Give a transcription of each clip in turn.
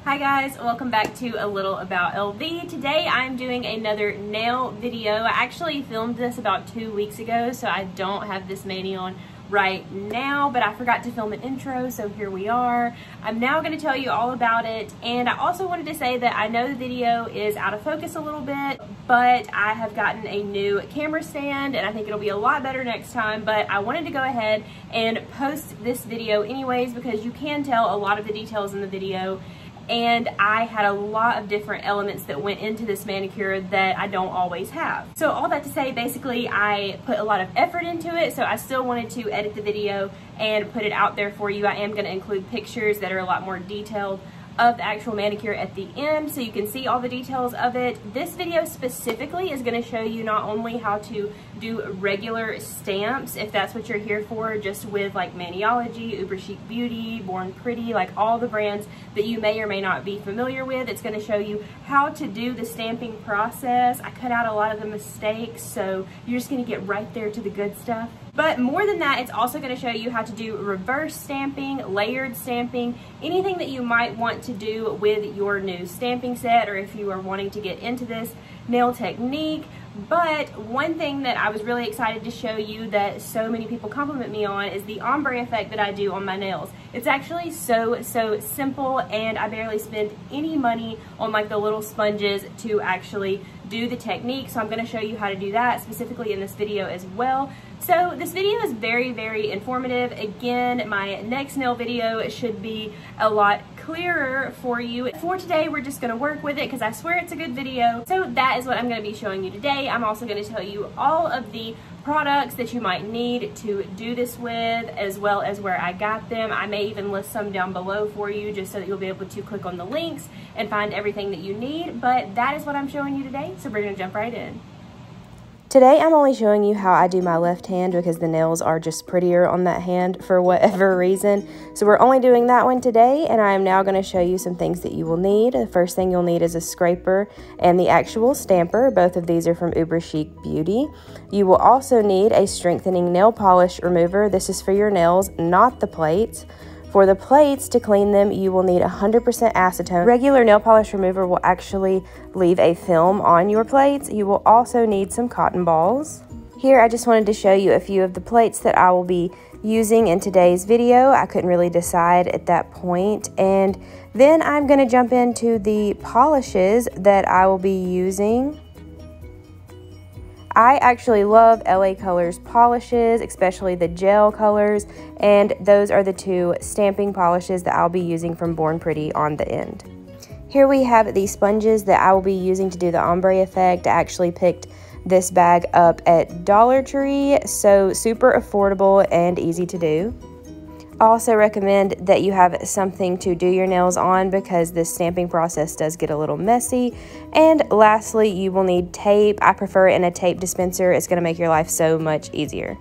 Hi guys, welcome back to A Little About LV. Today I'm doing another nail video. I actually filmed this about 2 weeks ago, so I don't have this mani on right now, but I forgot to film an intro, so here we are. I'm now going to tell you all about it, and I also wanted to say that I know the video is out of focus a little bit, but I have gotten a new camera stand and I think it'll be a lot better next time. But I wanted to go ahead and post this video anyways because you can tell a lot of the details in the video, and I had a lot of different elements that went into this manicure that I don't always have. So all that to say, basically I put a lot of effort into it, so I still wanted to edit the video and put it out there for you. I am going to include pictures that are a lot more detailed of the actual manicure at the end so you can see all the details of it. This video specifically is going to show you not only how to do regular stamps, if that's what you're here for, just with like Maniology, Uber Chic Beauty, Born Pretty, like all the brands that you may or may not be familiar with. It's going to show you how to do the stamping process. I cut out a lot of the mistakes, so you're just going to get right there to the good stuff. But more than that, it's also going to show you how to do reverse stamping, layered stamping, anything that you might want to do with your new stamping set, or if you are wanting to get into this nail technique. But one thing that I was really excited to show you that so many people compliment me on is the ombre effect that I do on my nails. It's actually so simple, and I barely spend any money on like the little sponges to actually do the technique. So I'm going to show you how to do that specifically in this video as well. So this video is very informative. Again, my next nail video should be a lot clearer for you. For today, we're just gonna work with it because I swear it's a good video. So that is what I'm gonna be showing you today. I'm also gonna tell you all of the products that you might need to do this with, as well as where I got them. I may even list some down below for you just so that you'll be able to click on the links and find everything that you need. But that is what I'm showing you today, so we're gonna jump right in. Today I'm only showing you how I do my left hand because the nails are just prettier on that hand for whatever reason. So we're only doing that one today, and I am now going to show you some things that you will need. The first thing you'll need is a scraper and the actual stamper. Both of these are from Uber Chic Beauty. You will also need a strengthening nail polish remover. This is for your nails, not the plates. For the plates, to clean them, you will need 100% acetone. Regular nail polish remover will actually leave a film on your plates. You will also need some cotton balls. Here, I just wanted to show you a few of the plates that I will be using in today's video. I couldn't really decide at that point. And then I'm going to jump into the polishes that I will be using. I actually love LA Colors polishes, especially the gel colors, and those are the two stamping polishes that I'll be using from Born Pretty on the end. Here we have the sponges that I will be using to do the ombre effect. I actually picked this bag up at Dollar Tree, so super affordable and easy to do. I also recommend that you have something to do your nails on because this stamping process does get a little messy. And lastly, you will need tape. I prefer it in a tape dispenser. It's going to make your life so much easier.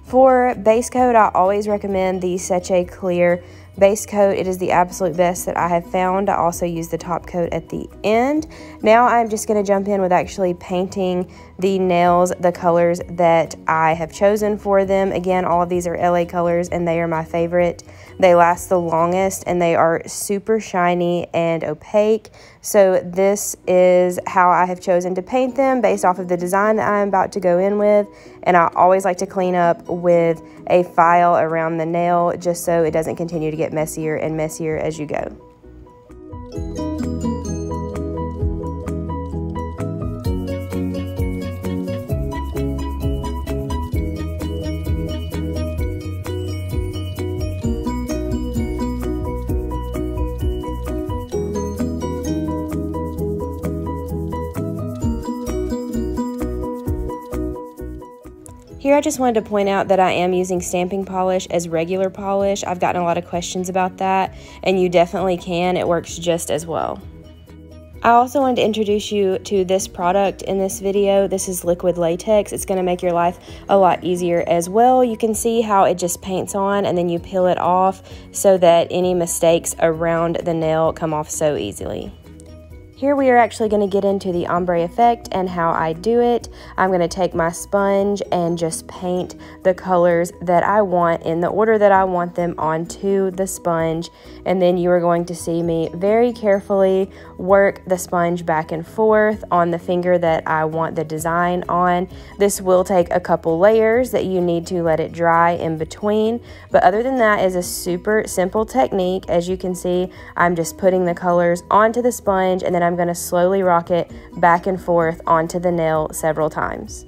For base coat, I always recommend the Seche Clear base coat. It is the absolute best that I have found. I also use the top coat at the end. Now I'm just going to jump in with actually painting the nails the colors that I have chosen for them. Again, all of these are LA Colors and they are my favorite. They last the longest and they are super shiny and opaque. So this is how I have chosen to paint them based off of the design that I'm about to go in with. And I always like to clean up with a file around the nail just so it doesn't continue to get messier and messier as you go. Here I just wanted to point out that I am using stamping polish as regular polish. I've gotten a lot of questions about that, and you definitely can. It works just as well. I also wanted to introduce you to this product in this video. This is liquid latex. It's going to make your life a lot easier as well. You can see how it just paints on and then you peel it off so that any mistakes around the nail come off so easily. Here we are actually going to get into the ombre effect and how I do it. I'm going to take my sponge and just paint the colors that I want in the order that I want them onto the sponge. And then you are going to see me very carefully work the sponge back and forth on the finger that I want the design on. This will take a couple layers that you need to let it dry in between. But other than that, is a super simple technique. As you can see, I'm just putting the colors onto the sponge, and then I'm going to slowly rock it back and forth onto the nail several times.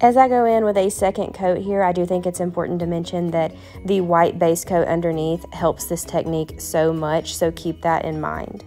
As I go in with a second coat here, I do think it's important to mention that the white base coat underneath helps this technique so much, so keep that in mind.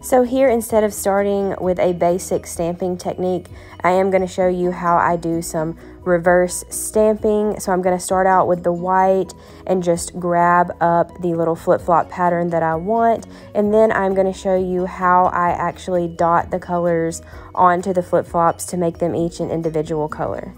So here, instead of starting with a basic stamping technique, I am going to show you how I do some reverse stamping. So I'm going to start out with the white and just grab up the little flip-flop pattern that I want. And then I'm going to show you how I actually dot the colors onto the flip-flops to make them each an individual color.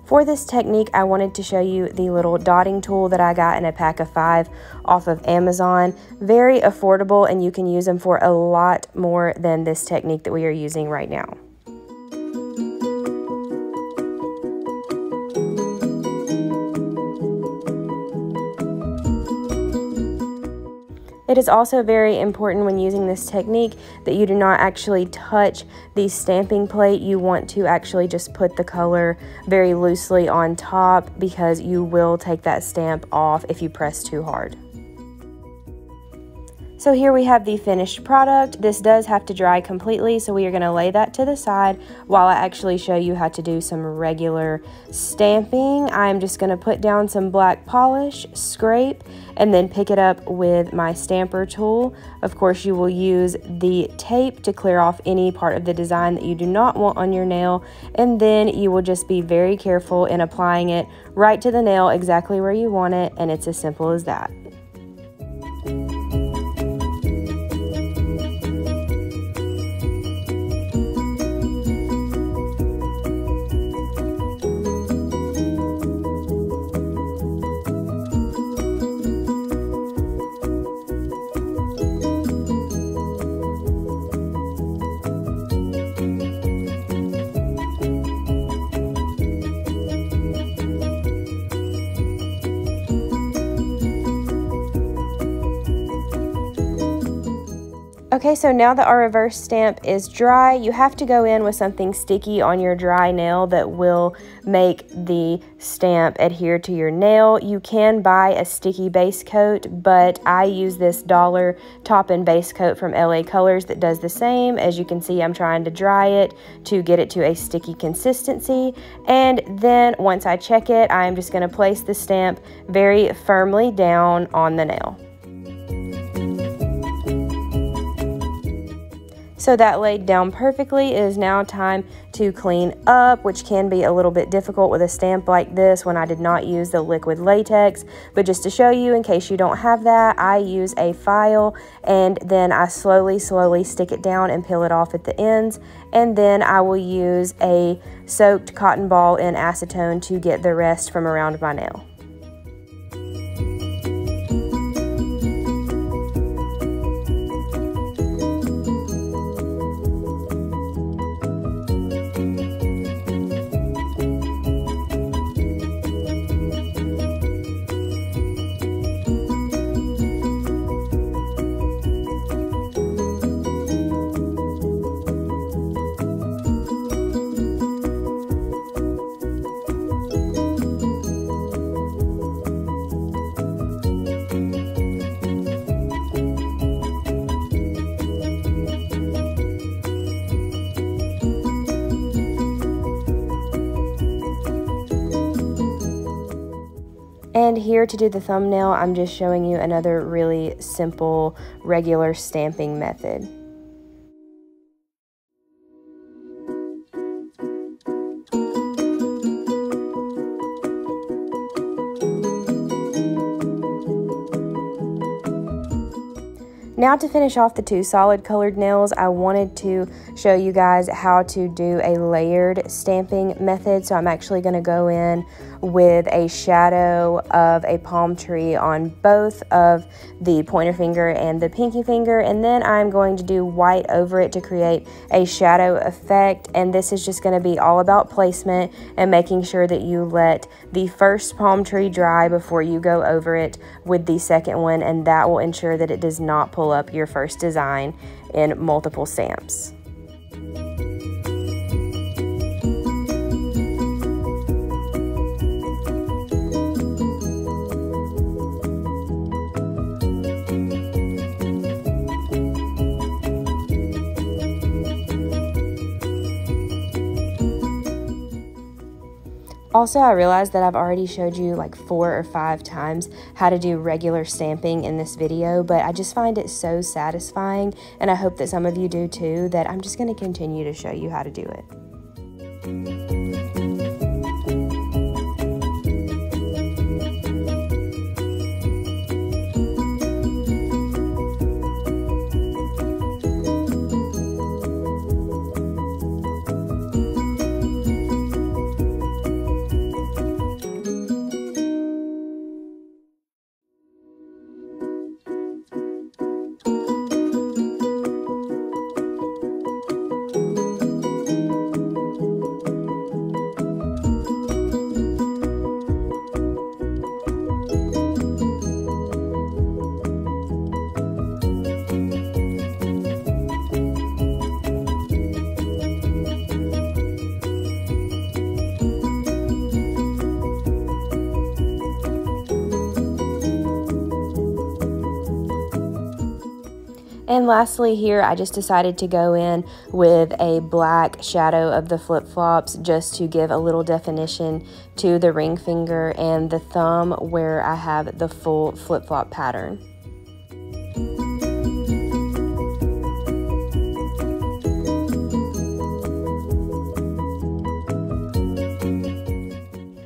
For this technique, I wanted to show you the little dotting tool that I got in a pack of 5 off of Amazon. Very affordable, and you can use them for a lot more than this technique that we are using right now. It is also very important when using this technique that you do not actually touch the stamping plate. You want to actually just put the color very loosely on top, because you will take that stamp off if you press too hard. So here we have the finished product. This does have to dry completely, so we are going to lay that to the side while I actually show you how to do some regular stamping. I'm just going to put down some black polish, scrape, and then pick it up with my stamper tool. Of course, you will use the tape to clear off any part of the design that you do not want on your nail, and then you will just be very careful in applying it right to the nail exactly where you want it, and it's as simple as that. Okay, so now that our reverse stamp is dry, you have to go in with something sticky on your dry nail that will make the stamp adhere to your nail. You can buy a sticky base coat, but I use this $1 top and base coat from LA Colors that does the same. As you can see, I'm trying to dry it to get it to a sticky consistency. And then once I check it, I'm just going to place the stamp very firmly down on the nail. So that laid down perfectly. It is now time to clean up, which can be a little bit difficult with a stamp like this when I did not use the liquid latex. But just to show you, in case you don't have that, I use a file, and then I slowly stick it down and peel it off at the ends. And then I will use a soaked cotton ball in acetone to get the rest from around my nail. here to do the thumbnail, I'm just showing you another really simple, regular stamping method. Now to finish off the two solid colored nails, I wanted to show you guys how to do a layered stamping method. So I'm actually going to go in with a shadow of a palm tree on both of the pointer finger and the pinky finger, and then I'm going to do white over it to create a shadow effect. And this is just going to be all about placement and making sure that you let the first palm tree dry before you go over it with the second one, and that will ensure that it does not pull up your first design in multiple stamps. Also, I realized that I've already showed you like 4 or 5 times how to do regular stamping in this video, but I just find it so satisfying, and I hope that some of you do too, that I'm just going to continue to show you how to do it. And lastly here, I just decided to go in with a black shadow of the flip-flops just to give a little definition to the ring finger and the thumb where I have the full flip-flop pattern.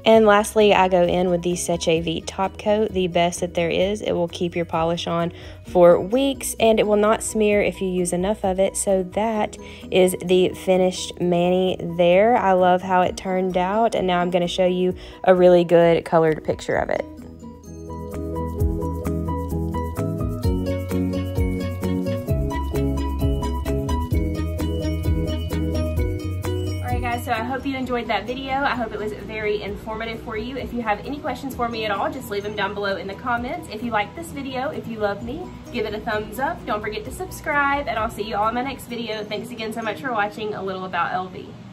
And lastly, I go in with the Seche Vite top coat, the best that there is. It will keep your polish on for weeks, and it will not smear if you use enough of it. So that is the finished mani there. I love how it turned out, and now I'm going to show you a really good colored picture of it. So I hope you enjoyed that video. I hope it was very informative for you. If you have any questions for me at all, just leave them down below in the comments. If you like this video, if you love me, give it a thumbs up. Don't forget to subscribe, and I'll see you all in my next video. Thanks again so much for watching A Little About LV.